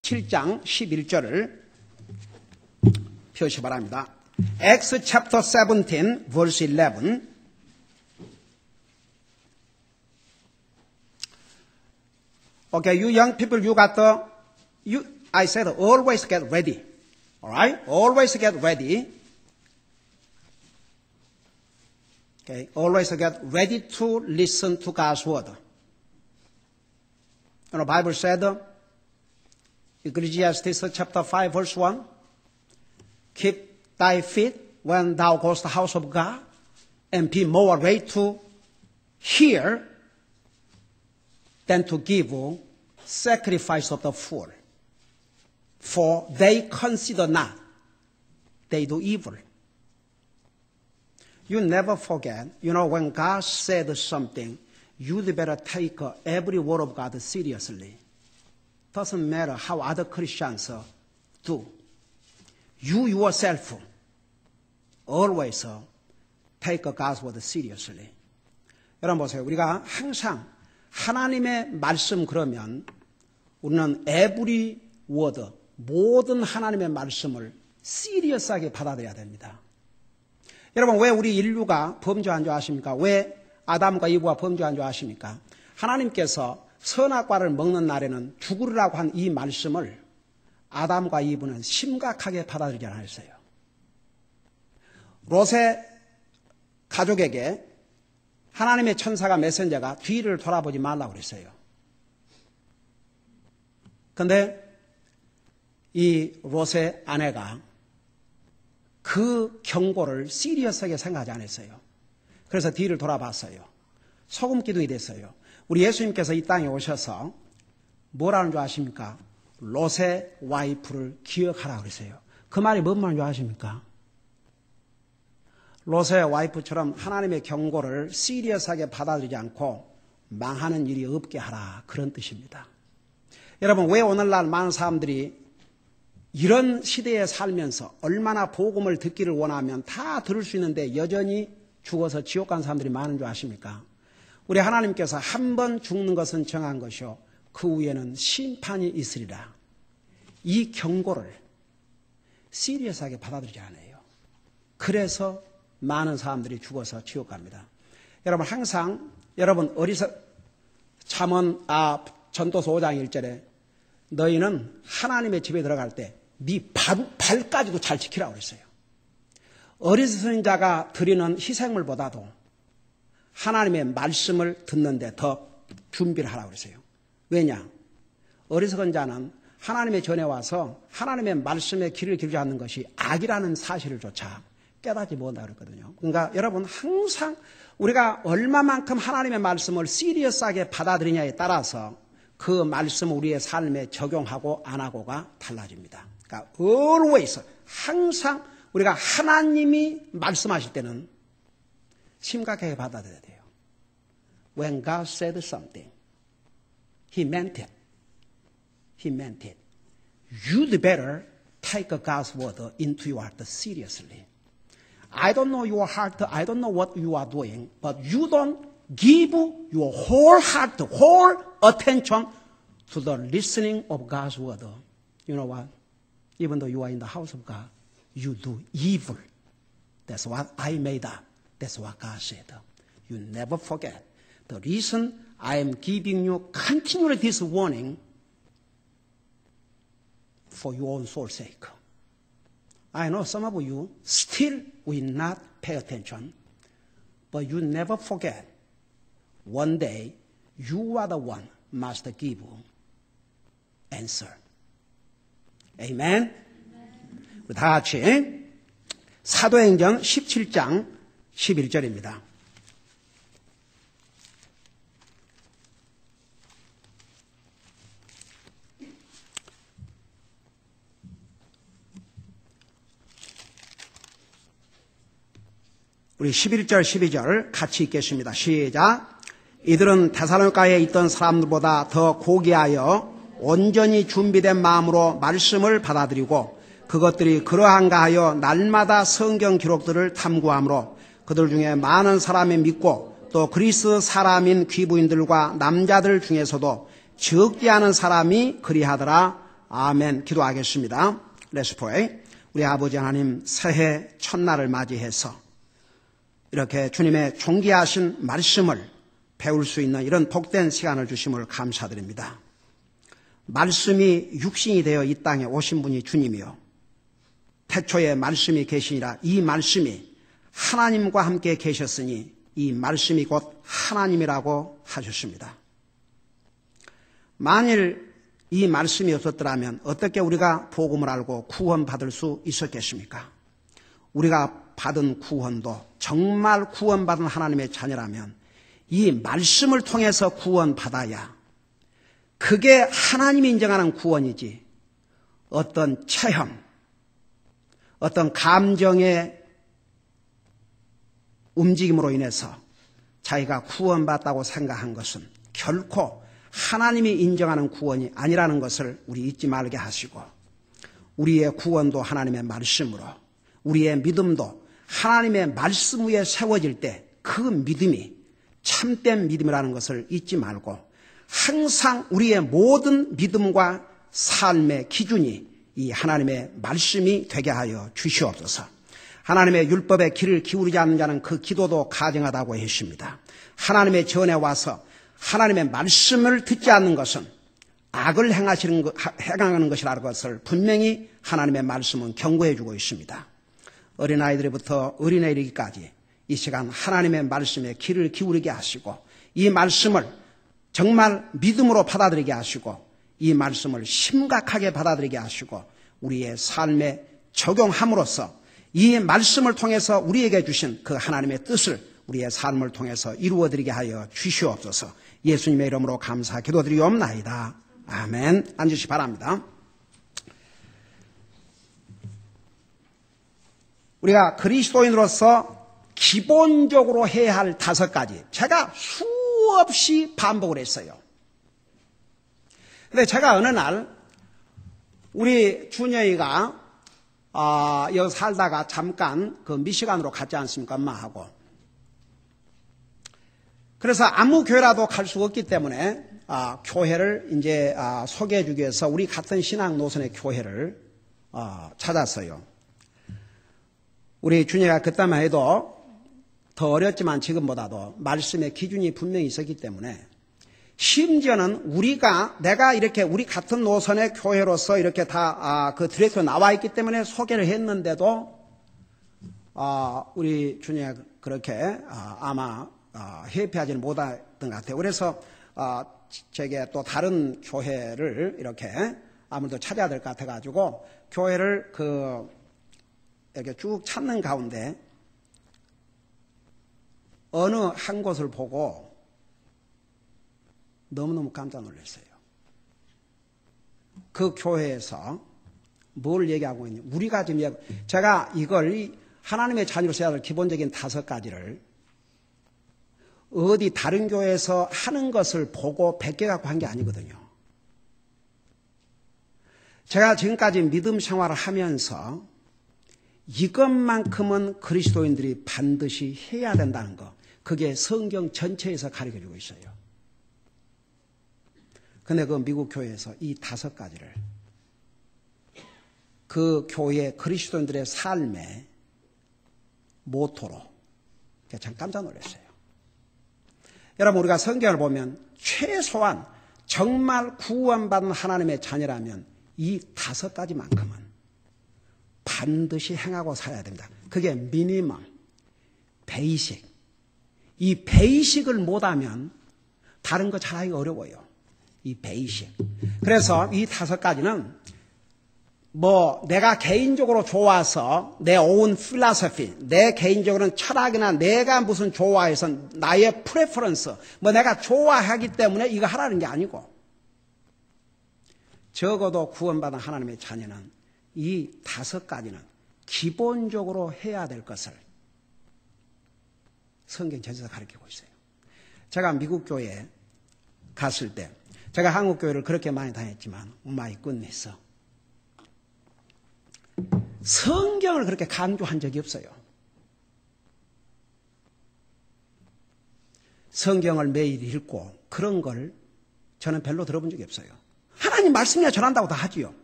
7장 11절을 표시 바랍니다. Acts chapter 17 verse 11. Okay, you young people, I said always get ready. Alright? Always get ready. Okay, always get ready to listen to God's word. You know, Bible said, Ecclesiastes chapter 5 verse 1, keep thy feet when thou goest to the house of God, and be more ready to hear than to give sacrifice of the fool. For they consider not, they do evil. You never forget, you know, when God said something, you'd better take every word of God seriously. Doesn't matter how other Christians do. You yourself always take God's word seriously. 여러분 보세요. 우리가 항상 하나님의 말씀 그러면 우리는 every word, 모든 하나님의 말씀을 시리어스하게 받아들여야 됩니다. 여러분 왜 우리 인류가 범죄한 줄 아십니까? 왜 아담과 이브가 범죄한 줄 아십니까? 하나님께서 선악과를 먹는 날에는 죽으리라고 한 이 말씀을 아담과 이브는 심각하게 받아들이지 않았어요. 롯의 가족에게 하나님의 천사가 메신저가 뒤를 돌아보지 말라고 그랬어요. 그런데 이 롯의 아내가 그 경고를 시리어스하게 생각하지 않았어요. 그래서 뒤를 돌아봤어요. 소금 기둥이 됐어요. 우리 예수님께서 이 땅에 오셔서 뭐라는 줄 아십니까? 롯의 와이프를 기억하라 그랬어요. 그 말이 뭔 말인 줄 아십니까? 롯의 와이프처럼 하나님의 경고를 시리어스하게 받아들이지 않고 망하는 일이 없게 하라, 그런 뜻입니다. 여러분 왜 오늘날 많은 사람들이 이런 시대에 살면서 얼마나 복음을 듣기를 원하면 다 들을 수 있는데 여전히 죽어서 지옥 간 사람들이 많은 줄 아십니까? 우리 하나님께서 한 번 죽는 것은 정한 것이요 그 후에는 심판이 있으리라. 이 경고를 시리어스하게 받아들이지 않아요. 그래서 많은 사람들이 죽어서 지옥 갑니다. 여러분 항상 여러분 잠언 전도서 5장 1절에 너희는 하나님의 집에 들어갈 때 네 발까지도 잘 지키라고 그랬어요. 어리석은 자가 드리는 희생물보다도 하나님의 말씀을 듣는데 더 준비를 하라고 그랬어요. 왜냐? 어리석은 자는 하나님의 전에 와서 하나님의 말씀에 귀를 기울이지 않는 것이 악이라는 사실을 조차 깨닫지 못한다고 그랬거든요. 그러니까 여러분 항상 우리가 얼마만큼 하나님의 말씀을 시리어스하게 받아들이냐에 따라서 그 말씀을 우리의 삶에 적용하고 안 하고가 달라집니다. 그러니까 always 항상 우리가 하나님이 말씀하실 때는 심각하게 받아들여야 돼요. When God said something, He meant it. He meant it. You'd better take God's word into your heart seriously. I don't know your heart, I don't know what you are doing, but you don't give your whole heart, whole attention to the listening of God's word. You know what? Even though you are in the house of God, you do evil. That's what I made up. That's what God said. You never forget. The reason I am giving you continually this warning for your own soul's sake. I know some of you still will not pay attention, but you never forget. One day, you are the one must give answer. Amen? 우리 다 같이 사도행전 17장 11절입니다. 우리 11절 12절 같이 읽겠습니다. 시작. 이들은 데살로니가에 있던 사람들보다 더 고귀하여 온전히 준비된 마음으로 말씀을 받아들이고 그것들이 그러한가 하여 날마다 성경 기록들을 탐구하므로 그들 중에 많은 사람이 믿고 또 그리스 사람인 귀부인들과 남자들 중에서도 적지 않은 사람이 그리하더라. 아멘. 기도하겠습니다. Let's pray. 우리 아버지 하나님, 새해 첫날을 맞이해서 이렇게 주님의 존귀하신 말씀을 배울 수 있는 이런 복된 시간을 주심을 감사드립니다. 말씀이 육신이 되어 이 땅에 오신 분이 주님이요, 태초에 말씀이 계시니라. 이 말씀이 하나님과 함께 계셨으니 이 말씀이 곧 하나님이라고 하셨습니다. 만일 이 말씀이 없었더라면 어떻게 우리가 복음을 알고 구원받을 수 있었겠습니까? 우리가 받은 구원도 정말 구원받은 하나님의 자녀라면 이 말씀을 통해서 구원받아야 그게 하나님이 인정하는 구원이지, 어떤 체험, 어떤 감정의 움직임으로 인해서 자기가 구원받았다고 생각한 것은 결코 하나님이 인정하는 구원이 아니라는 것을 우리 잊지 말게 하시고, 우리의 구원도 하나님의 말씀으로, 우리의 믿음도 하나님의 말씀 위에 세워질 때 그 믿음이 참된 믿음이라는 것을 잊지 말고, 항상 우리의 모든 믿음과 삶의 기준이 이 하나님의 말씀이 되게 하여 주시옵소서. 하나님의 율법에 귀를 기울이지 않는 자는 그 기도도 가증하다고 했습니다. 하나님의 전에 와서 하나님의 말씀을 듣지 않는 것은 악을 행하는 것이라는 것을 분명히 하나님의 말씀은 경고해 주고 있습니다. 어린아이들부터 어린애 이르기까지 이 시간 하나님의 말씀에 귀를 기울이게 하시고, 이 말씀을 정말 믿음으로 받아들이게 하시고, 이 말씀을 심각하게 받아들이게 하시고, 우리의 삶에 적용함으로써 이 말씀을 통해서 우리에게 주신 그 하나님의 뜻을 우리의 삶을 통해서 이루어드리게 하여 주시옵소서. 예수님의 이름으로 감사 기도드리옵나이다. 아멘. 앉으시기 바랍니다. 우리가 그리스도인으로서 기본적으로 해야 할 5가지, 제가 수없이 반복을 했어요. 근데 제가 어느 날 우리 준영이가 여기 살다가 잠깐 그 미시간으로 갔지 않습니까, 엄마하고. 그래서 아무 교회라도 갈 수가 없기 때문에 교회를 이제 소개해 주기 위해서 우리 같은 신앙 노선의 교회를 찾았어요. 우리 준영이가 그때만 해도 더 어렸지만 지금보다도 말씀의 기준이 분명히 있었기 때문에, 심지어는 내가 이렇게 우리 같은 노선의 교회로서 이렇게 다 그 디렉터에 나와 있기 때문에 소개를 했는데도 우리 준영이가 그렇게 아마 회피하지는 못했던 것 같아요. 그래서 제게 또 다른 교회를 이렇게 아무래도 찾아야 될 것 같아가지고 교회를 이렇게 쭉 찾는 가운데 어느 한 곳을 보고 너무너무 깜짝 놀랐어요. 그 교회에서 뭘 얘기하고 있냐. 우리가 지금 제가 이걸 하나님의 자녀로서 해야 할 기본적인 5가지를 어디 다른 교회에서 하는 것을 보고 베껴갖고 한 게 아니거든요. 제가 지금까지 믿음 생활을 하면서 이것만큼은 그리스도인들이 반드시 해야 된다는 거, 그게 성경 전체에서 가르쳐주고 있어요. 근데 그 미국 교회에서 이 5가지를 그 교회 그리스도인들의 삶의 모토로, 참 깜짝 놀랐어요. 여러분, 우리가 성경을 보면 최소한 정말 구원받은 하나님의 자녀라면 이 5가지만큼은 반드시 행하고 살아야 됩니다. 그게 미니멈, 베이식. 이 베이식을 못하면 다른 거 잘하기가 어려워요. 이 베이식. 그래서 이 5가지는 내가 개인적으로 좋아서 내 own philosophy, 내 개인적으로는 철학이나 내가 무슨 좋아해서 나의 프레퍼런스, 내가 좋아하기 때문에 이거 하라는 게 아니고, 적어도 구원받은 하나님의 자녀는 이 5가지는 기본적으로 해야 될 것을 성경 전체에서 가르치고 있어요. 제가 미국 교회에 갔을 때, 제가 한국 교회를 그렇게 많이 다녔지만 많이 끝냈어. 성경을 그렇게 강조한 적이 없어요. 성경을 매일 읽고 그런 걸 저는 별로 들어본 적이 없어요. 하나님 말씀이야 전한다고 다 하지요.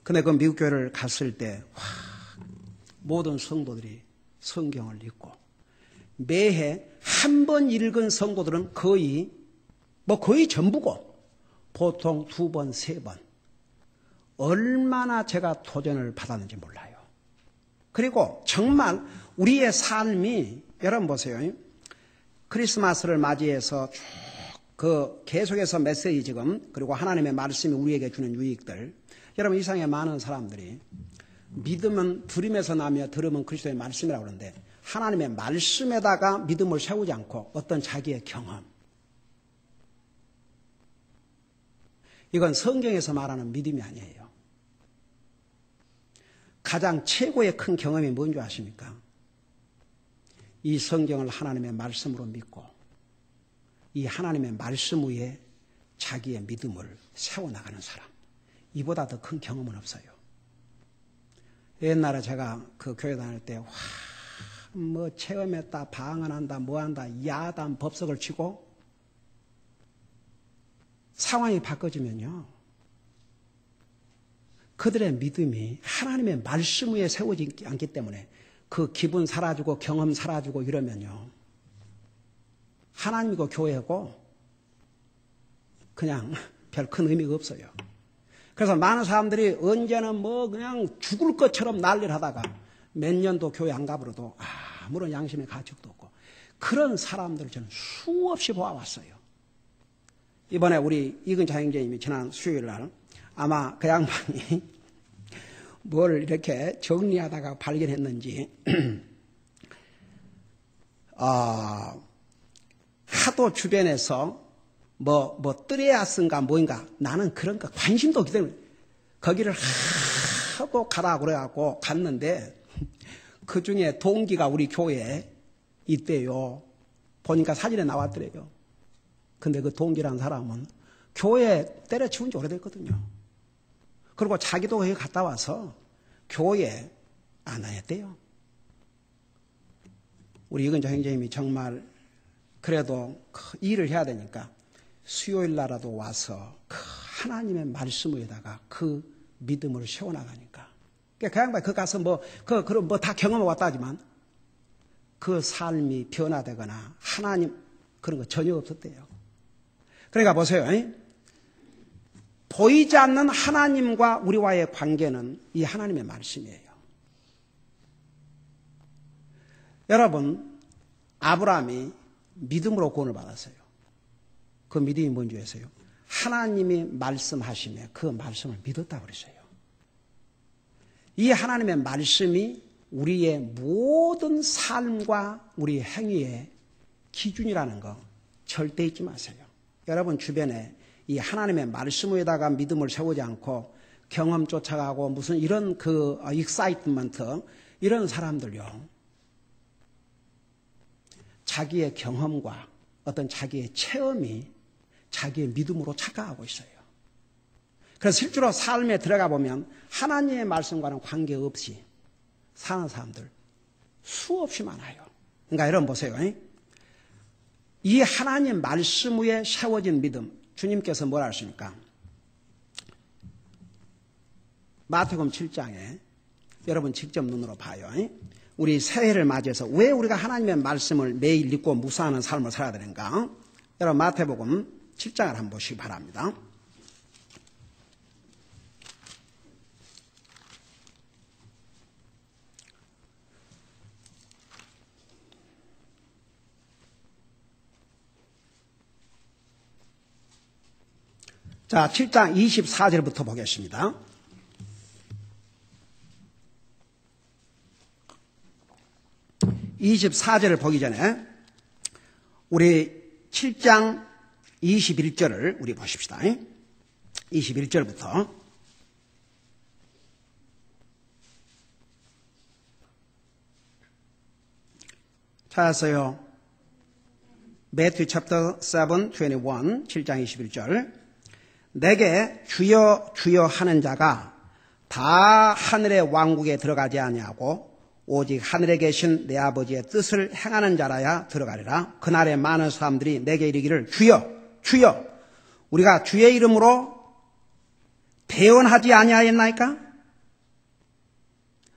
근데 그 미국 교회를 갔을 때 모든 성도들이 성경을 읽고 매해 한 번 읽은 성도들은 거의 전부고 보통 2번, 3번. 얼마나 제가 도전을 받았는지 몰라요. 그리고 정말 우리의 삶이 여러분 보세요. 크리스마스를 맞이해서 쭉 계속해서 메시지 지금 그리고 하나님의 말씀이 우리에게 주는 유익들 여러분 이상의 많은 사람들이 믿음은 들음에서 나며 들음은 그리스도의 말씀이라고 그러는데 하나님의 말씀에다가 믿음을 세우지 않고 어떤 자기의 경험 이건 성경에서 말하는 믿음이 아니에요. 가장 최고의 큰 경험이 뭔지 아십니까? 이 성경을 하나님의 말씀으로 믿고 이 하나님의 말씀 위에 자기의 믿음을 세워나가는 사람. 이보다 더 큰 경험은 없어요. 옛날에 제가 그 교회 다닐 때 체험했다, 방언한다, 뭐한다, 야단, 법석을 치고 상황이 바꿔지면요. 그들의 믿음이 하나님의 말씀 위에 세워지지 않기 때문에 그 기분 사라지고 경험 사라지고 이러면요. 하나님이고 교회고 그냥 별 큰 의미가 없어요. 그래서 많은 사람들이 언제는 그냥 죽을 것처럼 난리를 하다가 몇 년도 교회 안 가버려도 아무런 양심의 가책도 없고 그런 사람들을 저는 수없이 보아왔어요. 이번에 우리 이근자 형제님이 지난 수요일 날 아마 그 양반이 뭘 이렇게 정리하다가 발견했는지 하도 주변에서 뜨레아스인가 뭐인가 나는 그런 거 관심도 없기 때문에 거기를 하도 가라 그래갖고 갔는데 그 중에 동기가 우리 교회에 있대요. 보니까 사진에 나왔더래요. 근데 그 동기라는 사람은 교회 때려치운 지 오래됐거든요. 그리고 자기도 거기 갔다 와서 교회 안 다녔대요. 우리 이근자 형제님이 정말 그래도 일을 해야 되니까 수요일 날라도 와서 그 하나님의 말씀 위에다가 그 믿음을 세워나가니까. 그 양반이 그 가서 다 경험해 왔다 하지만 그 삶이 변화되거나 하나님 그런 거 전혀 없었대요. 그러니까 보세요. 보이지 않는 하나님과 우리와의 관계는 이 하나님의 말씀이에요. 여러분, 아브라함이 믿음으로 구원을 받았어요. 그 믿음이 뭔지 아세요? 하나님이 말씀하시며 그 말씀을 믿었다고 그랬어요. 이 하나님의 말씀이 우리의 모든 삶과 우리 행위의 기준이라는 거 절대 잊지 마세요. 여러분 주변에 이 하나님의 말씀 위에다가 믿음을 세우지 않고 경험 쫓아가고 무슨 이런 익사이트먼트 이런 사람들요. 자기의 경험과 어떤 자기의 체험이 자기의 믿음으로 착각하고 있어요. 그래서 실제로 삶에 들어가 보면 하나님의 말씀과는 관계없이 사는 사람들 수없이 많아요. 그러니까 여러분 보세요. 이 하나님 말씀 위에 세워진 믿음 주님께서 뭐라 하십니까? 마태복음 7장에 여러분 직접 눈으로 봐요. 우리 새해를 맞이해서 왜 우리가 하나님의 말씀을 매일 읽고 묵상하는 삶을 살아야 되는가? 여러분 마태복음 7장을 한번 보시기 바랍니다. 자, 7장 24절부터 보겠습니다. (24절을) 보기 전에 우리 7장 21절을 우리 보십시다. 21절부터 찾았어요. Matthew chapter 7, 21, 7장 21절. 내게 주여 주여 하는 자가 다 하늘의 왕국에 들어가지 아니하고 오직 하늘에 계신 내 아버지의 뜻을 행하는 자라야 들어가리라. 그날에 많은 사람들이 내게 이르기를 주여 주여 우리가 주의 이름으로 대언하지 아니하였나이까?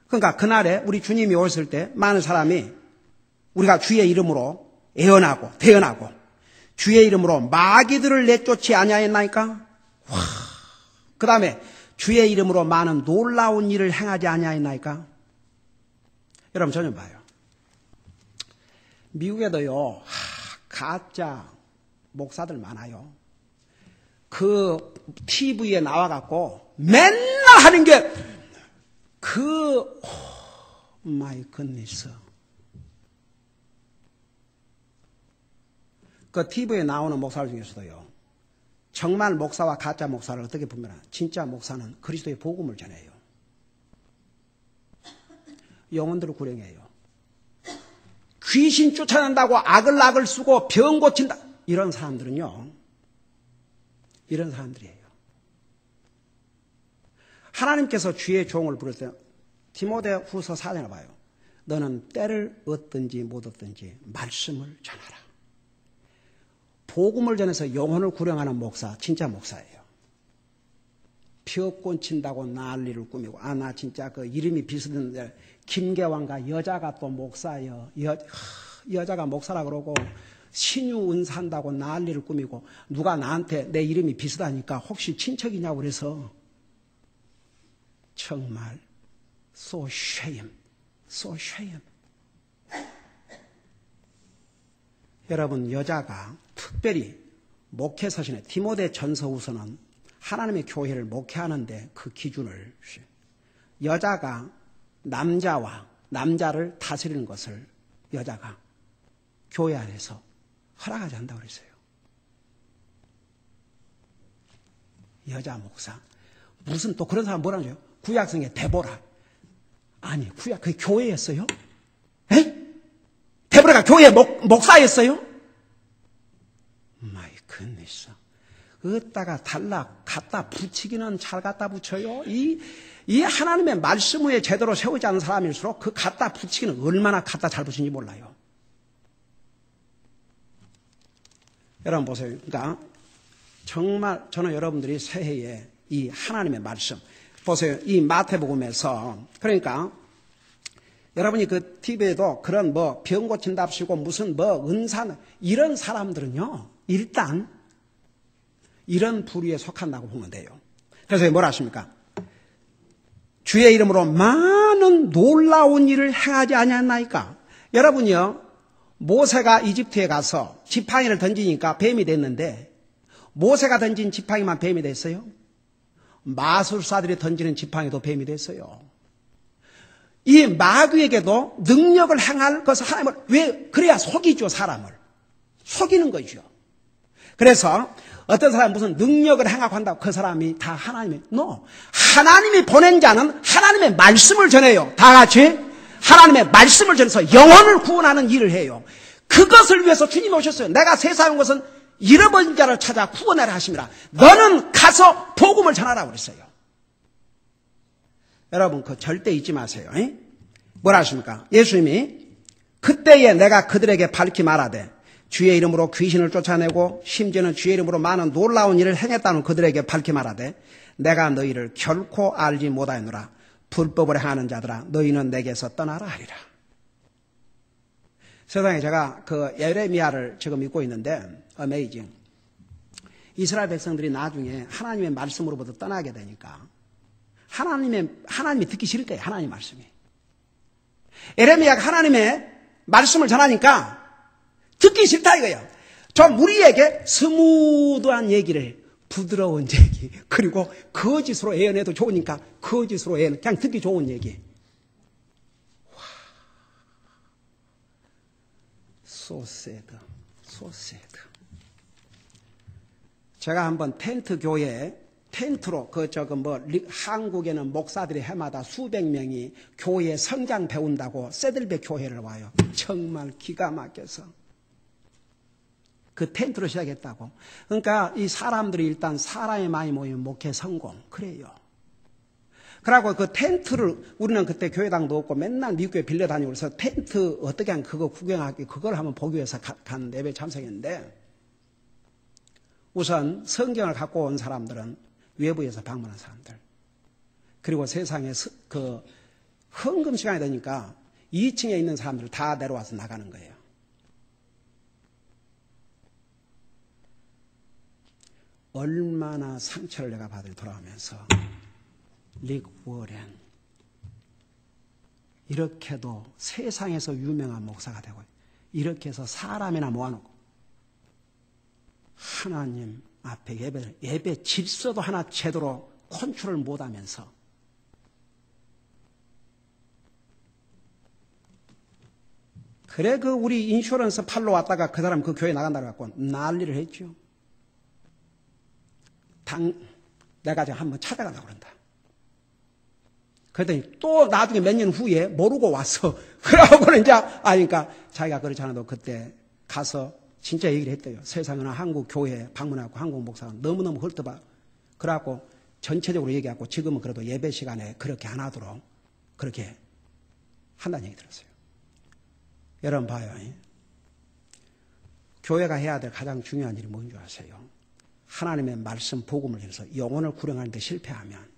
그러니까 그날에 우리 주님이 오셨을 때 많은 사람이 우리가 주의 이름으로 애언하고 대언하고 주의 이름으로 마귀들을 내쫓지 아니하였나이까? 그 다음에 주의 이름으로 많은 놀라운 일을 행하지 아니하였나이까? 여러분 저는 봐요. 미국에도요 가짜 목사들 많아요. 그 TV에 나와갖고 맨날 하는 게 마이 굿니스. 그 TV에 나오는 목사들 중에서도요. 정말 목사와 가짜 목사를 어떻게 분별하나? 진짜 목사는 그리스도의 복음을 전해요. 영혼들을 구령해요. 귀신 쫓아낸다고 악을 쓰고 병 고친다. 이런 사람들은요. 이런 사람들이에요. 하나님께서 주의 종을 부르세요. 디모데후서 4장을 봐요. 너는 때를 얻든지 못 얻든지 말씀을 전하라. 복음을 전해서 영혼을 구령하는 목사, 진짜 목사예요. 벼 꼰친다고 난리를 꾸미고, 나 진짜 그 이름이 비슷한데, 김계왕과 여자가 또 목사예요. 여자가 목사라 그러고, 신유 은사한다고 난리를 꾸미고, 누가 나한테 내 이름이 비슷하니까 혹시 친척이냐고 그래서, 정말, so shame. 여러분, 여자가 특별히 목회 서신에 디모데 전서후서는 하나님의 교회를 목회하는데 그 기준을 여자가 남자를 다스리는 것을 여자가 교회 안에서 허락하지 않는다고 그랬어요. 여자 목사. 무슨 또 그런 사람 뭐라는 거예요? 구약성에 데보라. 아니, 그게 교회였어요? 에? 데보라가 교회 목사였어요? 마이 굿니스. 그따가 갖다 붙이기는 잘 갖다 붙여요. 이 하나님의 말씀 위에 제대로 세우지 않은 사람일수록 그 갖다 붙이기는 얼마나 갖다 잘 붙인지 몰라요. 여러분 보세요. 그러니까 정말 저는 여러분들이 새해에 이 하나님의 말씀 보세요. 이 마태복음에서 그러니까 여러분이 그 TV에도 그런 병 고친답시고 무슨 은사 이런 사람들은요. 일단 이런 부류에 속한다고 보면 돼요. 그래서 뭐라 하십니까? 주의 이름으로 많은 놀라운 일을 행하지 아니하나이까? 여러분이요. 모세가 이집트에 가서 지팡이를 던지니까 뱀이 됐는데 모세가 던진 지팡이만 뱀이 됐어요? 마술사들이 던지는 지팡이도 뱀이 됐어요. 이 마귀에게도 능력을 행할 것을 하나님을 왜 그래야 속이죠 사람을. 속이는 거죠. 그래서 어떤 사람이 무슨 능력을 행하고 한다고 그 사람이 다 하나님의 하나님이 보낸 자는 하나님의 말씀을 전해요. 다 같이 하나님의 말씀을 전해서 영혼을 구원하는 일을 해요. 그것을 위해서 주님이 오셨어요. 내가 세상에 온 것은 잃어버린 자를 찾아 구원하라 하심이라. 너는 가서 복음을 전하라고 그랬어요. 여러분 그거 절대 잊지 마세요. 뭐라 하십니까? 예수님이 그때에 내가 그들에게 밝히 말하되 주의 이름으로 귀신을 쫓아내고 심지어는 주의 이름으로 많은 놀라운 일을 행했다는 그들에게 밝히 말하되 내가 너희를 결코 알지 못하였노라. 불법을 행하는 자들아 너희는 내게서 떠나라 하리라. 세상에 제가 그 예레미야를 지금 읽고 있는데 어메이징. 이스라엘 백성들이 나중에 하나님의 말씀으로부터 떠나게 되니까 하나님이 듣기 싫을 거예요. 하나님 말씀이. 예레미야가 하나님의 말씀을 전하니까 듣기 싫다 이거예요. 좀 우리에게 스무드한 얘기를 부드러운 얘기 그리고 거짓으로 예언해도 좋으니까 거짓으로 예언 그냥 듣기 좋은 얘기. 와, so sad. 제가 한번 텐트 교회에 텐트로 한국에는 목사들이 해마다 수백 명이 교회 성장 배운다고 세들백 교회를 와요. 정말 기가 막혀서 그 텐트로 시작했다고. 그러니까 이 사람들이 일단 사람이 많이 모이면 목회 성공 그래요. 그러고 그 텐트를 우리는 그때 교회당도 없고 맨날 미국에 빌려 다니고 그래서 텐트 어떻게 하면 그거 구경하기 그걸 한번 보기 위해서 간 예배 참석했는데 우선 성경을 갖고 온 사람들은 외부에서 방문한 사람들 그리고 세상에 헌금 시간이 되니까 2층에 있는 사람들 다 내려와서 나가는 거예요. 얼마나 상처를 내가 받을 돌아오면서 릭 워렌 이렇게도 세상에서 유명한 목사가 되고 이렇게 해서 사람이나 모아놓고 하나님 앞에 예배 질서도 하나 제대로 컨트롤 못하면서 그래 그 우리 인슈런스 팔러 왔다가 그 사람 그 교회 나간다고 갖고 난리를 했죠. 내가 지금 한번 찾아가려고 그런다. 그랬더니 또 나중에 몇 년 후에 모르고 왔어. 그러고는 이제 아니까 자기가 그렇지 않아도 그때 가서 진짜 얘기를 했대요. 세상에는 한국 교회 방문하고 한국 목사가 너무너무 헐떡봐. 그래갖고 전체적으로 얘기하고 지금은 그래도 예배 시간에 그렇게 안 하도록 그렇게 한다는 얘기 들었어요. 여러분 봐요. 교회가 해야 될 가장 중요한 일이 뭔지 아세요? 하나님의 말씀 복음을 해서 영혼을 구령하는 데 실패하면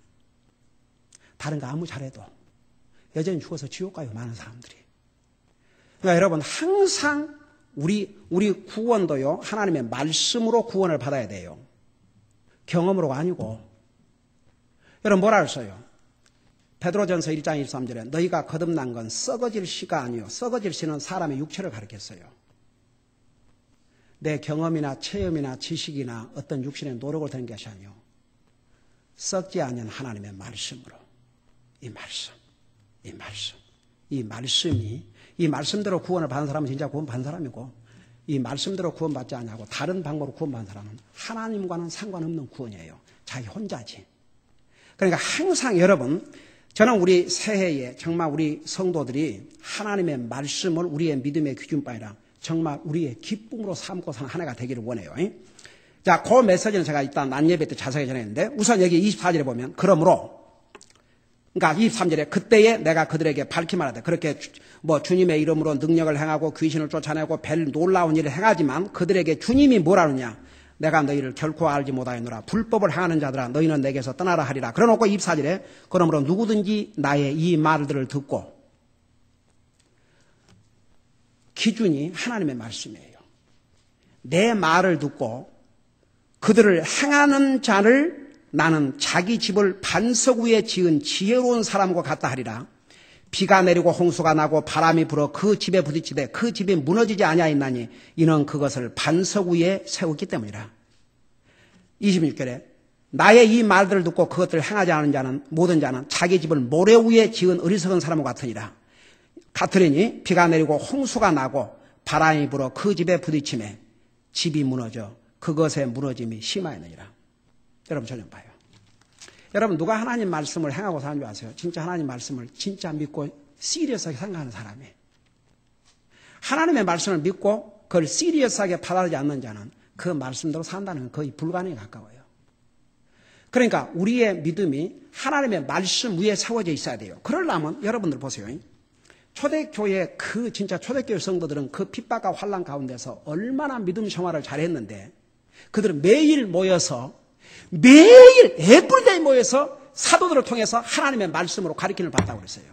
다른 거 아무 잘해도 여전히 죽어서 지옥 가요. 많은 사람들이. 그러니까 여러분 항상 우리 구원도요. 하나님의 말씀으로 구원을 받아야 돼요. 경험으로가 아니고. 여러분 뭐라 했어요? 베드로전서 1장 23절에 너희가 거듭난 건 썩어질 씨가 아니요. 썩어질 씨는 사람의 육체를 가리켰어요. 내 경험이나 체험이나 지식이나 어떤 육신의 노력을 드는 것이 아니요. 썩지 않은 하나님의 말씀으로. 이 말씀대로 구원을 받은 사람은 진짜 구원 받은 사람이고 이 말씀대로 구원받지 않냐고 다른 방법으로 구원받은 사람은 하나님과는 상관없는 구원이에요. 자기 혼자지. 그러니까 항상 여러분 저는 우리 새해에 정말 우리 성도들이 하나님의 말씀을 우리의 믿음의 기준바이라 정말 우리의 기쁨으로 삼고 사는 한 해가 되기를 원해요. 자, 그 메시지는 제가 일단 낮 예배 때 자세히 전했는데 우선 여기 24절에 보면 그러므로 그러니까 23절에 그때에 내가 그들에게 밝히 말하되 그렇게 주님의 이름으로 능력을 행하고 귀신을 쫓아내고 별 놀라운 일을 행하지만 그들에게 주님이 뭐라느냐 내가 너희를 결코 알지 못하였노라 불법을 행하는 자들아 너희는 내게서 떠나라 하리라. 그러놓고 24절에 그러므로 누구든지 나의 이 말들을 듣고 기준이 하나님의 말씀이에요. 내 말을 듣고 그들을 행하는 자를 나는 자기 집을 반석 위에 지은 지혜로운 사람과 같다 하리라. 비가 내리고 홍수가 나고 바람이 불어 그 집에 부딪히되 그 집이 무너지지 아니하였나니 이는 그것을 반석 위에 세웠기 때문이라. 26절에 나의 이 말들을 듣고 그것들을 행하지 않은 자는 모든 자는 자기 집을 모래 위에 지은 어리석은 사람과 같으니라. 같으리니 비가 내리고 홍수가 나고 바람이 불어 그 집에 부딪히매 집이 무너져 그것의 무너짐이 심하였느니라. 여러분 저 좀 봐요. 여러분 누가 하나님 말씀을 행하고 사는 줄 아세요? 진짜 하나님 말씀을 진짜 믿고 시리어스하게 생각하는 사람이. 하나님의 말씀을 믿고 그걸 시리어스하게 받아들이지 않는 자는 그 말씀대로 산다는 건 거의 불가능에 가까워요. 그러니까 우리의 믿음이 하나님의 말씀 위에 세워져 있어야 돼요. 그러려면 여러분들 보세요. 초대교회 진짜 초대교회 성도들은 그 핍박과 환난 가운데서 얼마나 믿음 생활을 잘했는데 그들은 매일 모여서 매일 에브리데이 모여서 사도들을 통해서 하나님의 말씀으로 가르침을 받다고 그랬어요.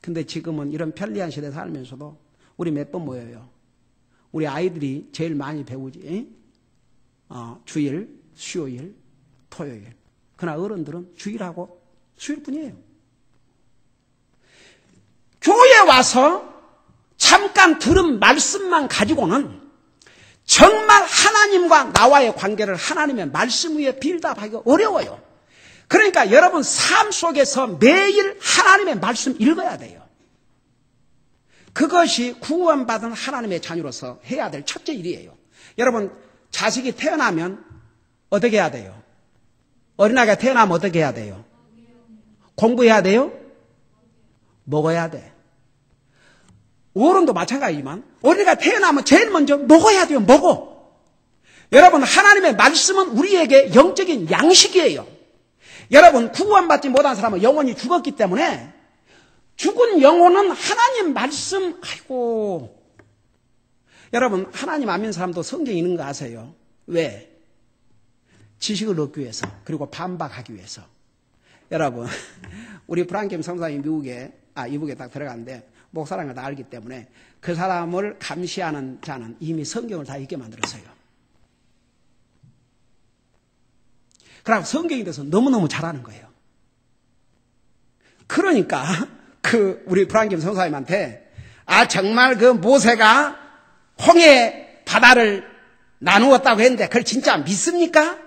근데 지금은 이런 편리한 시대에 살면서도 우리 몇 번 모여요. 우리 아이들이 제일 많이 배우지. 주일, 수요일, 토요일. 그러나 어른들은 주일하고 수요일뿐이에요. 교회에 와서 잠깐 들은 말씀만 가지고는 정말 하나님과 나와의 관계를 하나님의 말씀 위에 빌드업하기가 어려워요. 그러니까 여러분 삶 속에서 매일 하나님의 말씀 읽어야 돼요. 그것이 구원받은 하나님의 자녀로서 해야 될 첫째 일이에요. 여러분 자식이 태어나면 어떻게 해야 돼요? 어린아이가 태어나면 어떻게 해야 돼요? 공부해야 돼요? 먹어야 돼. 어른도 마찬가지지만 어린이가 태어나면 제일 먼저 먹어야 돼요. 먹어. 여러분 하나님의 말씀은 우리에게 영적인 양식이에요. 여러분 구원받지 못한 사람은 영혼이 죽었기 때문에 죽은 영혼은 하나님 말씀 아이고 여러분 하나님 안 믿는 사람도 성경에 있는 거 아세요? 왜? 지식을 얻기 위해서 그리고 반박하기 위해서. 여러분 우리 브랑킴 성사님 이북에 딱 들어갔는데 목사라는 걸 다 알기 때문에 그 사람을 감시하는 자는 이미 성경을 다 읽게 만들었어요. 그러고 성경에 대해서 너무너무 잘하는 거예요. 그러니까 우리 브랑킴 성사님한테 정말 그 모세가 홍해 바다를 나누었다고 했는데 그걸 진짜 믿습니까?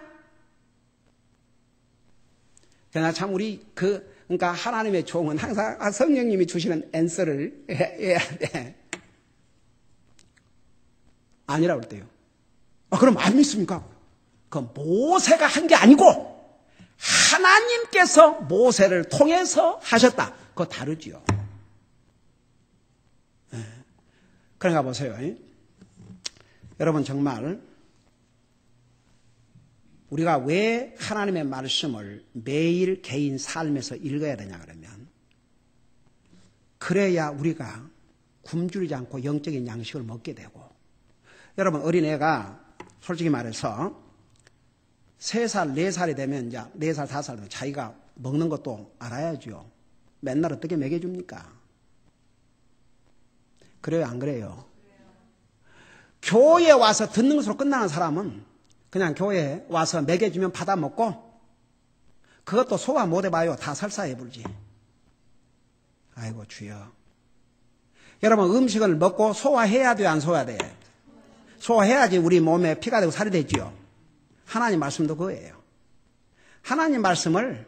그러나 참 그러니까 하나님의 종은 항상 성령님이 주시는 앤서를 해야 돼. 아니라고 그랬대요. 그럼 안 믿습니까? 그건 모세가 한 게 아니고 하나님께서 모세를 통해서 하셨다. 그거 다르지요. 그러니까 보세요. 여러분 정말 우리가 왜 하나님의 말씀을 매일 개인 삶에서 읽어야 되냐 그러면 그래야 우리가 굶주리지 않고 영적인 양식을 먹게 되고 여러분 어린애가 솔직히 말해서 3살, 4살이 되면 이제 4살, 5살 되면 자기가 먹는 것도 알아야죠. 맨날 어떻게 먹여줍니까? 그래요, 안 그래요? 교회에 와서 듣는 것으로 끝나는 사람은 그냥 교회에 와서 먹여주면 받아먹고 그것도 소화 못 해봐요. 다 설사해 불지. 아이고 주여. 여러분 음식을 먹고 소화해야 돼요? 안 소화해야 돼요? 소화해야지 우리 몸에 피가 되고 살이 되지요. 하나님 말씀도 그거예요. 하나님 말씀을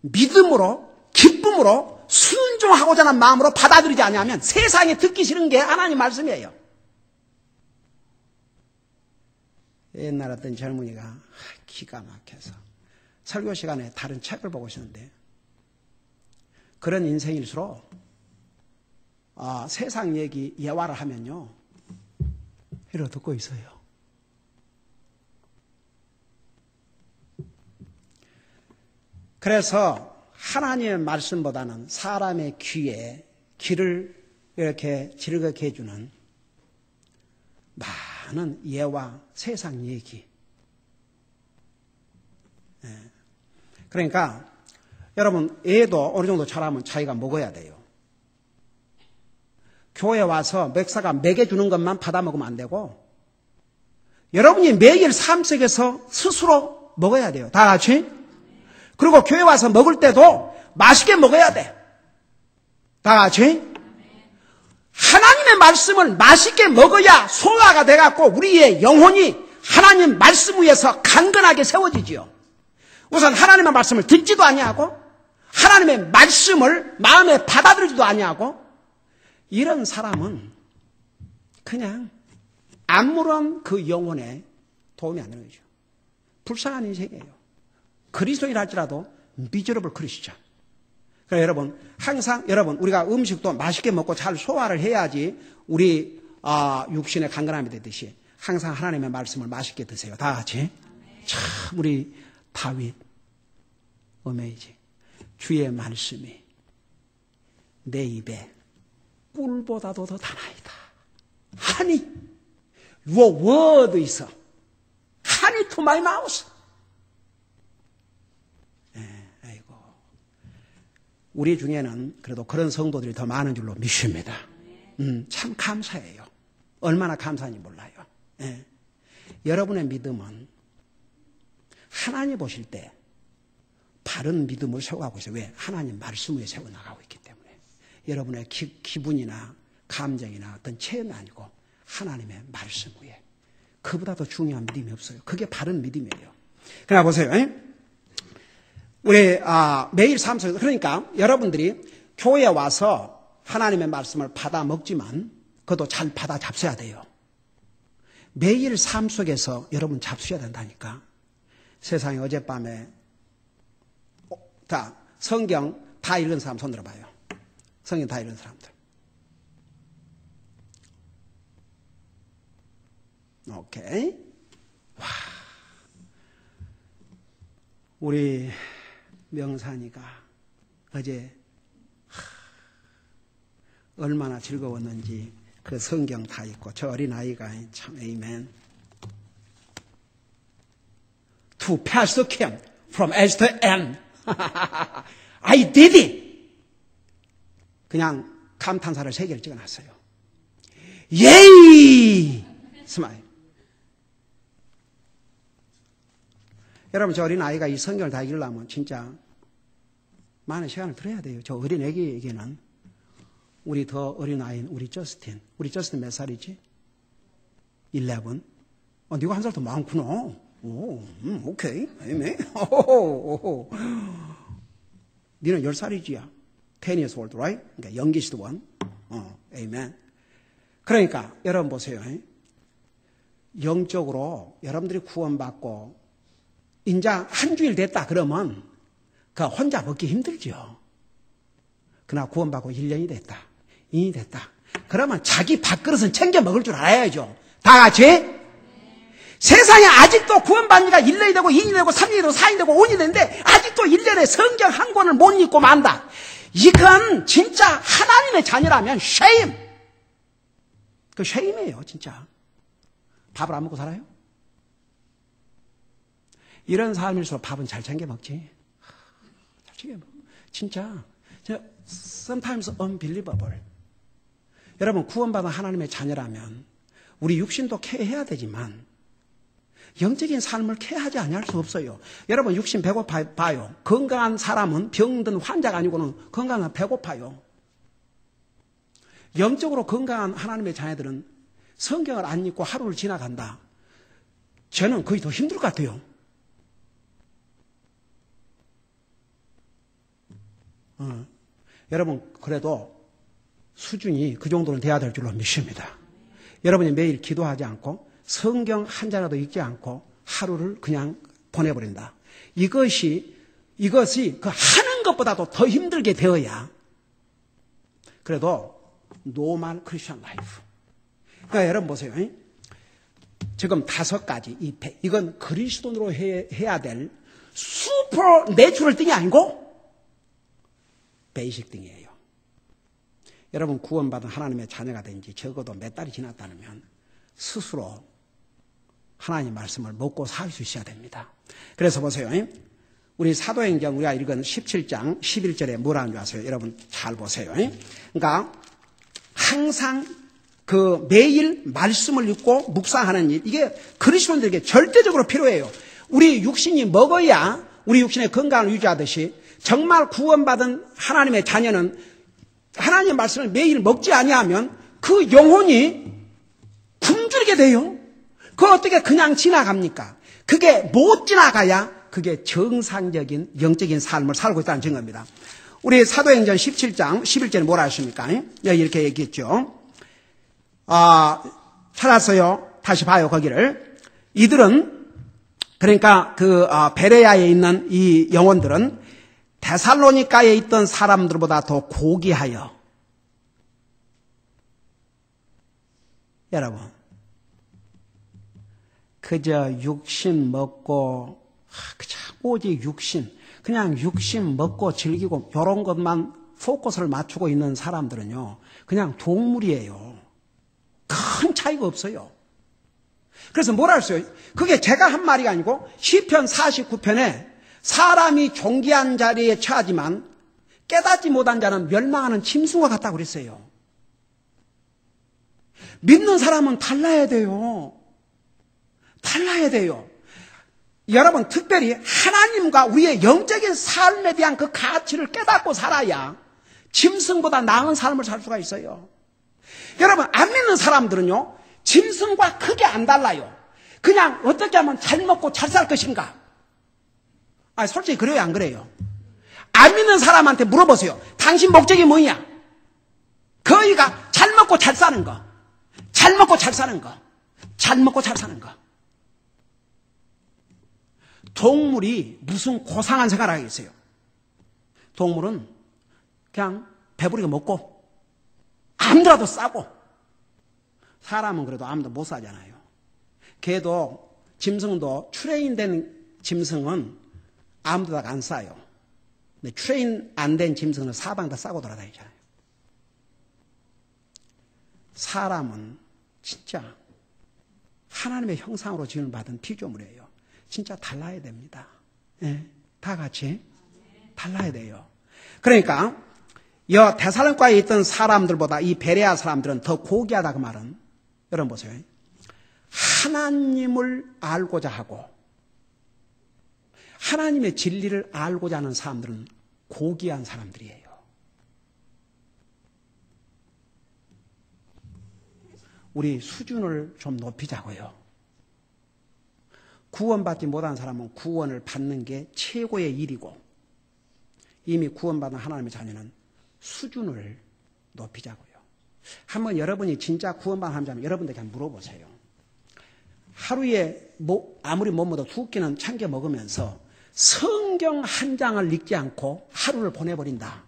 믿음으로 기쁨으로 순종하고자 하는 마음으로 받아들이지 않으면 세상에 듣기 싫은 게 하나님 말씀이에요. 옛날 어떤 젊은이가 기가 막혀서 설교 시간에 다른 책을 보고 있었는데 그런 인생일수록 세상 얘기 예화를 하면요 이러고 듣고 있어요. 그래서 하나님의 말씀보다는 사람의 귀에 귀를 이렇게 즐겁게 해주는 많은 예와 세상 얘기. 그러니까 여러분 애도 어느 정도 자라면 자기가 먹어야 돼요. 교회 와서 목사가 먹여주는 것만 받아먹으면 안 되고 여러분이 매일 삶 속에서 스스로 먹어야 돼요. 다 같이. 그리고 교회 와서 먹을 때도 맛있게 먹어야 돼. 다 같이. 하나님의 말씀을 맛있게 먹어야 소화가 돼갖고 우리의 영혼이 하나님 말씀 위에서 강건하게 세워지지요. 우선 하나님의 말씀을 듣지도 아니하고 하나님의 말씀을 마음에 받아들이지도 아니하고 이런 사람은 그냥 아무런 그 영혼에 도움이 안 되는 거죠. 불쌍한 인생이에요. 그리스도인 할지라도 미저러블 크리스천. 그래서 여러분 항상 여러분 우리가 음식도 맛있게 먹고 잘 소화를 해야지 우리 육신의 강건함이 되듯이 항상 하나님의 말씀을 맛있게 드세요. 다 같이. 참 우리 다윗 어메이징. 주의 말씀이 내 입에 꿀보다도 더 다나이다. Honey, your word is honey to my mouth. 아이고. 우리 중에는 그래도 그런 성도들이 더 많은 줄로 믿습니다. 참 감사해요. 얼마나 감사한지 몰라요. 여러분의 믿음은 하나님 보실 때 바른 믿음을 세워가고 있어요. 왜? 하나님 말씀 위에 세워나가고 있기 때문에. 여러분의 기분이나 감정이나 어떤 체험이 아니고 하나님의 말씀 위에. 그보다 더 중요한 믿음이 없어요. 그게 바른 믿음이에요. 그러나 보세요. 우리 매일 삶 속에서 그러니까 여러분들이 교회에 와서 하나님의 말씀을 받아 먹지만 그것도 잘 받아 잡숴야 돼요. 매일 삶 속에서 여러분 잡수셔야 된다니까. 세상에 어젯밤에 자 성경 다 읽은 사람 손 들어봐요. 성경 다 읽은 사람들. 오케이. 와. 우리 명산이가 어제 얼마나 즐거웠는지 그 성경 다 읽고 저 어린아이가 참 에이멘. To pass the camp from edge to end. I did it. 그냥 감탄사를 3개를 찍어놨어요. 예이! 스마일. 여러분, 저 어린아이가 이 성경을 다 읽으려면 진짜 많은 시간을 들어야 돼요. 저 어린애기에게는. 우리 더 어린아이인 우리 저스틴 몇 살이지? 11. 네가 한 살 더 많구나. 오, 오케이. 아멘. 니는 10살이지야. 10 years old, right? 그러니까 youngest one. 아멘. 그러니까 여러분 보세요. 영적으로 여러분들이 구원받고 이제 한 주일 됐다 그러면 그 혼자 먹기 힘들죠. 그러나 구원받고 1년이 됐다. 2년이 됐다. 그러면 자기 밥그릇은 챙겨 먹을 줄 알아야죠. 다 같이. 세상에 아직도 구원받는 지가 1년이 되고 2년이 되고 3년이 되고 4년이 되고 5년이 되는데 아직도 1년에 성경 한 권을 못 읽고 만다. 이건 진짜 하나님의 자녀라면 shame. 그 shame이에요, 진짜. 밥을 안 먹고 살아요? 이런 삶일수록 밥은 잘 챙겨 먹지. 잘 챙겨 먹어. 진짜. Sometimes unbelievable. 여러분, 구원받은 하나님의 자녀라면 우리 육신도 케어해야 되지만 영적인 삶을 케어하지 않을 수 없어요. 여러분, 육신 배고파요. 건강한 사람은 병든 환자가 아니고는 건강한 배고파요. 영적으로 건강한 하나님의 자녀들은 성경을 안 읽고 하루를 지나간다. 저는 거의 더 힘들 것 같아요. 여러분, 그래도 수준이 그 정도는 돼야 될 줄로 믿습니다. 여러분이 매일 기도하지 않고 성경 한 자라도 읽지 않고 하루를 그냥 보내버린다. 이것이 그 하는 것보다도 더 힘들게 되어야 그래도 normal Christian life. 그러니까 여러분 보세요. 지금 5가지 이건 그리스도인으로 해야 될 슈퍼 내추럴 띵이 아니고 베이식 띵이에요. 여러분, 구원받은 하나님의 자녀가 된 지 적어도 몇 달이 지났다면 스스로 하나님의 말씀을 먹고 살 수 있어야 됩니다. 그래서 보세요. 우리 사도행전 우리가 읽은 17장 11절에 뭐라는 줄 아세요? 여러분 잘 보세요. 그러니까 항상 그 매일 말씀을 읽고 묵상하는 일, 이게 그리스도인들에게 절대적으로 필요해요. 우리 육신이 먹어야 우리 육신의 건강을 유지하듯이 정말 구원받은 하나님의 자녀는 하나님의 말씀을 매일 먹지 아니하면 그 영혼이 굶주리게 돼요. 그걸 어떻게 그냥 지나갑니까? 그게 못 지나가야 그게 정상적인 영적인 삶을 살고 있다는 증거입니다. 우리 사도행전 17장 11절에 뭐라 하십니까? 여기 이렇게 얘기했죠. 찾았어요. 다시 봐요, 거기를. 이들은, 그러니까 베레야에 있는 이 영혼들은 데살로니가에 있던 사람들보다 더 고귀하여. 여러분, 그저 육신 먹고, 그저 오직 육신, 그냥 육신 먹고 즐기고 이런 것만 포커스를 맞추고 있는 사람들은요, 그냥 동물이에요. 큰 차이가 없어요. 그래서 뭐라 했어요? 그게 제가 한 말이 아니고 시편 49편에 사람이 존귀한 자리에 처하지만 깨닫지 못한 자는 멸망하는 짐승과 같다고 그랬어요. 믿는 사람은 달라야 돼요. 달라야 돼요. 여러분, 특별히 하나님과 우리의 영적인 삶에 대한 그 가치를 깨닫고 살아야 짐승보다 나은 삶을 살 수가 있어요. 여러분, 안 믿는 사람들은요, 짐승과 크게 안 달라요. 그냥 어떻게 하면 잘 먹고 잘 살 것인가? 솔직히 그래요, 안 그래요? 안 믿는 사람한테 물어보세요. 당신 목적이 뭐냐? 거의가 잘 먹고 잘 사는 거. 잘 먹고 잘 사는 거. 잘 먹고 잘 사는 거. 동물이 무슨 고상한 생활을 하겠어요? 동물은 그냥 배부르게 먹고 아무데라도 싸고, 사람은 그래도 아무도 못 사잖아요. 개도 짐승도 트레인된 짐승은 아무데다가 안 싸요. 근데 트레인 안 된 짐승은 사방다 싸고 돌아다니잖아요. 사람은 진짜 하나님의 형상으로 지음을 받은 피조물이에요. 진짜 달라야 됩니다. 네, 다 같이 달라야 돼요. 그러니까 여 데살로니가에 있던 사람들보다 이 베레아 사람들은 더 고귀하다 그 말은 여러분 보세요. 하나님을 알고자 하고 하나님의 진리를 알고자 하는 사람들은 고귀한 사람들이에요. 우리 수준을 좀 높이자고요. 구원받지 못한 사람은 구원을 받는 게 최고의 일이고 이미 구원받은 하나님의 자녀는 수준을 높이자고요. 한번 여러분이 진짜 구원받은 하나님 여러분들에게 한번 물어보세요. 하루에 아무리 못 먹어도 2끼는 챙겨 먹으면서 성경 한 장을 읽지 않고 하루를 보내버린다.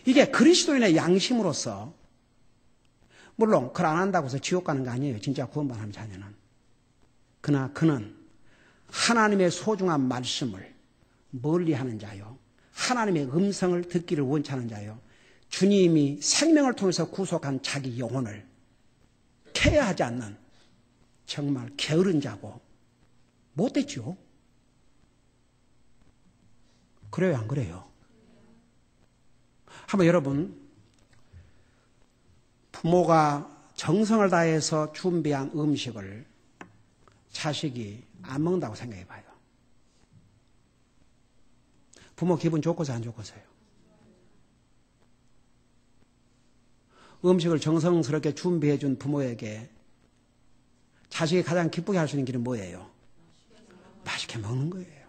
이게 그리스도인의 양심으로서 물론 그걸 안 한다고 해서 지옥 가는 거 아니에요. 진짜 구원받은 하나님의 자녀는. 그러나 그는 하나님의 소중한 말씀을 멀리하는 자요. 하나님의 음성을 듣기를 원치 않은 자요. 주님이 생명을 통해서 구속한 자기 영혼을 케어하지 않는 정말 게으른 자고 못됐죠. 그래요, 안 그래요? 한번 여러분 부모가 정성을 다해서 준비한 음식을 자식이 안 먹는다고 생각해 봐요. 부모 기분 좋고서 안 좋고서요? 음식을 정성스럽게 준비해 준 부모에게 자식이 가장 기쁘게 할 수 있는 길은 뭐예요? 맛있게 먹는 거예요.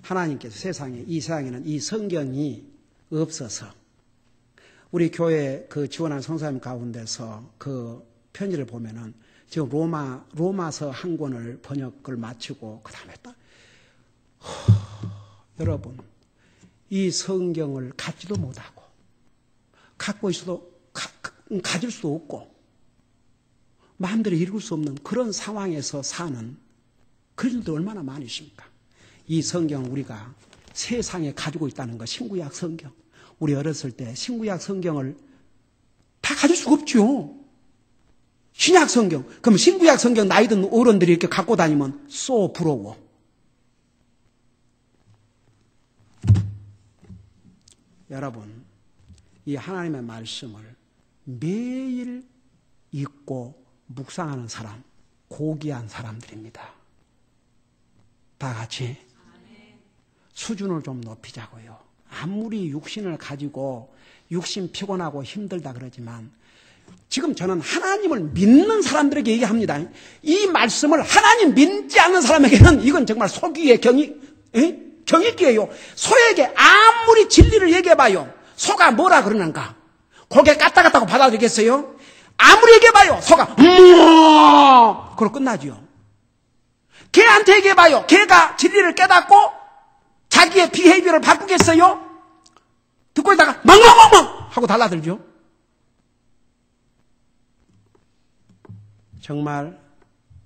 하나님께서 이 세상에는 이 성경이 없어서 우리 교회 그 지원한 성사님 가운데서 그 편지를 보면은 지금 로마서 한 권을 번역을 마치고 그 다음에 여러분 이 성경을 갖지도 못하고 갖고 있어도 가질 수도 없고 마음대로 읽을 수 없는 그런 상황에서 사는 그들도 얼마나 많으십니까? 이 성경을 우리가 세상에 가지고 있다는 거, 신구약 성경. 우리 어렸을 때 신구약 성경을 다 가질 수가 없죠. 신약 성경. 그럼 신구약 성경 나이 든 어른들이 이렇게 갖고 다니면 쏘 부러워. 여러분, 이 하나님의 말씀을 매일 읽고 묵상하는 사람, 고귀한 사람들입니다. 다 같이 수준을 좀 높이자고요. 아무리 육신을 가지고 육신 피곤하고 힘들다 그러지만 지금 저는 하나님을 믿는 사람들에게 얘기합니다. 이 말씀을 하나님 믿지 않는 사람에게는 이건 정말 소기의 경익기예요. 소에게 아무리 진리를 얘기해봐요. 소가 뭐라 그러는가? 고개 까딱까딱 받아들이겠어요? 아무리 얘기해봐요. 소가 그러고 끝나죠. 개한테 얘기해봐요. 개가 진리를 깨닫고 자기의 비헤이비어를 바꾸겠어요? 듣고 있다가 멍멍멍멍 하고 달라들죠. 정말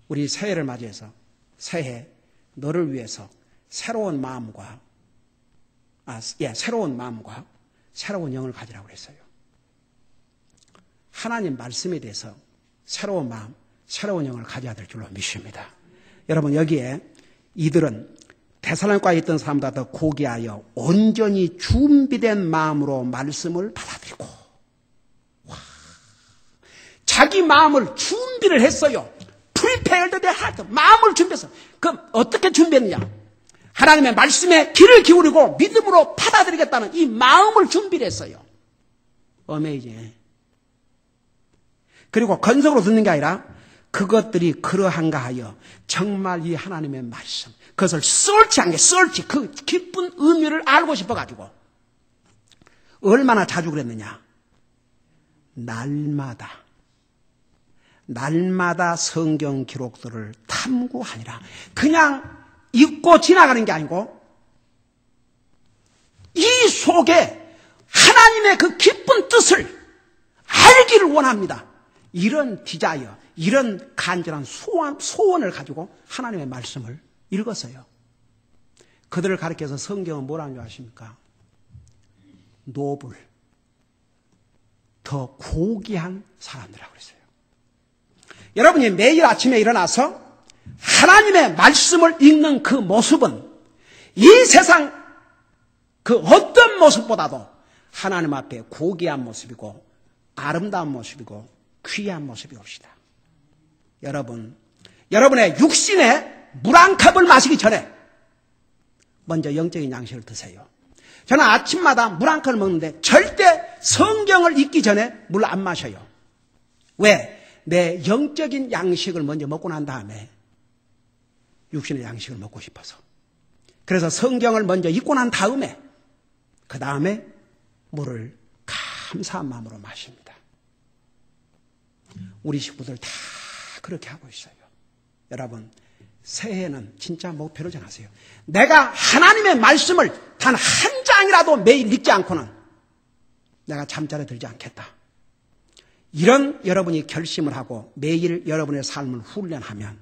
우리 새해를 맞이해서 새해 너를 위해서 새로운 마음과 새로운 영을 가지라고 그랬어요. 하나님 말씀에 대해서 새로운 마음, 새로운 영을 가져야 될 줄로 믿습니다. 여러분 여기에 이들은 데살로니가에 있던 사람보다 더 고귀하여 온전히 준비된 마음으로 말씀을 받아들이고 자기 마음을 준비를 했어요. Prepared their heart. 마음을 준비했어. 그럼 어떻게 준비했느냐? 하나님의 말씀에 귀를 기울이고 믿음으로 받아들이겠다는 이 마음을 준비를 했어요. 어메이징. 그리고 건성으로 듣는 게 아니라 그것들이 그러한가 하여 정말 이 하나님의 말씀 그것을 그 깊은 의미를 알고 싶어가지고 얼마나 자주 그랬느냐? 날마다 성경 기록들을 탐구하니라. 그냥 읽고 지나가는 게 아니고 이 속에 하나님의 그 깊은 뜻을 알기를 원합니다. 이런 디자이어, 이런 간절한 소원을 가지고 하나님의 말씀을 읽었어요. 그들을 가리켜서 성경은 뭐라는 줄 아십니까? 노블, 더 고귀한 사람들이라고 그랬어요. 여러분이 매일 아침에 일어나서 하나님의 말씀을 읽는 그 모습은 이 세상 그 어떤 모습보다도 하나님 앞에 고귀한 모습이고 아름다운 모습이고 귀한 모습이옵시다. 여러분, 여러분의 육신에 물 한 컵을 마시기 전에 먼저 영적인 양식을 드세요. 저는 아침마다 물 한 컵을 먹는데 절대 성경을 읽기 전에 물 안 마셔요. 왜? 내 영적인 양식을 먼저 먹고 난 다음에 육신의 양식을 먹고 싶어서. 그래서 성경을 먼저 읽고 난 다음에 그 다음에 물을 감사한 마음으로 마십니다. 우리 식구들 다 그렇게 하고 있어요. 여러분, 새해에는 진짜 목표를 정하세요. 내가 하나님의 말씀을 단 한 장이라도 매일 읽지 않고는 내가 잠자리에 들지 않겠다. 이런 여러분이 결심을 하고 매일 여러분의 삶을 훈련하면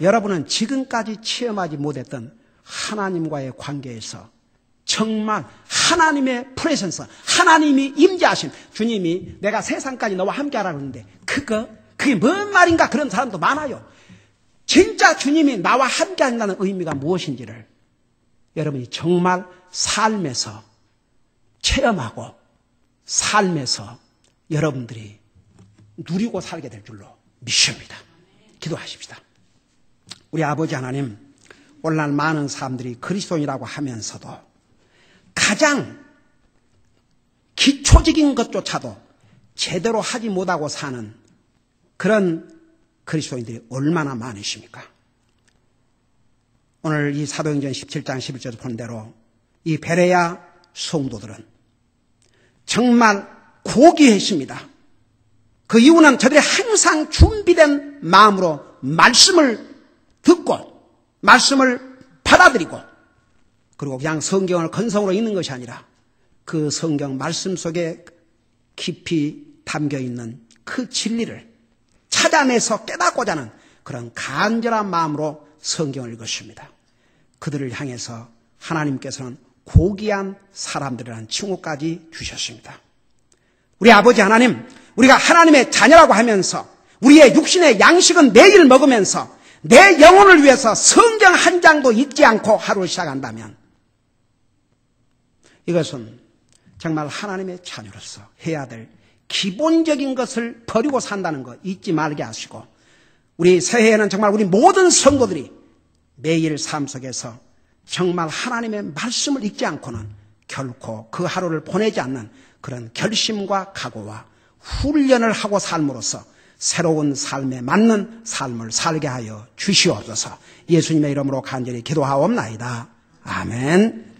여러분은 지금까지 체험하지 못했던 하나님과의 관계에서 정말 하나님의 프레젠스, 하나님이 임재하신 주님이 내가 세상까지 너와 함께하라 그러는데 그게 뭔 말인가 그런 사람도 많아요. 진짜 주님이 나와 함께한다는 의미가 무엇인지를 여러분이 정말 삶에서 체험하고 삶에서 여러분들이 누리고 살게 될 줄로 믿습니다. 기도하십시다. 우리 아버지 하나님, 오늘날 많은 사람들이 그리스도인이라고 하면서도 가장 기초적인 것조차도 제대로 하지 못하고 사는 그런 그리스도인들이 얼마나 많으십니까? 오늘 이 사도행전 17장 11절에서 본 대로 이 베레야 성도들은 정말 고귀했습니다. 그 이유는 저들이 항상 준비된 마음으로 말씀을 듣고 말씀을 받아들이고 그리고 그냥 성경을 건성으로 읽는 것이 아니라 그 성경 말씀 속에 깊이 담겨있는 그 진리를 찾아내서 깨닫고자 하는 그런 간절한 마음으로 성경을 읽었습니다. 그들을 향해서 하나님께서는 고귀한 사람들이라는 칭호까지 주셨습니다. 우리 아버지 하나님, 우리가 하나님의 자녀라고 하면서 우리의 육신의 양식은 매일 먹으면서 내 영혼을 위해서 성경 한 장도 읽지 않고 하루를 시작한다면 이것은 정말 하나님의 자녀로서 해야 될 기본적인 것을 버리고 산다는 거 잊지 말게 하시고 우리 새해에는 정말 우리 모든 성도들이 매일 삶 속에서 정말 하나님의 말씀을 읽지 않고는 결코 그 하루를 보내지 않는 그런 결심과 각오와 훈련을 하고 삶으로써 새로운 삶에 맞는 삶을 살게 하여 주시옵소서. 예수님의 이름으로 간절히 기도하옵나이다. 아멘.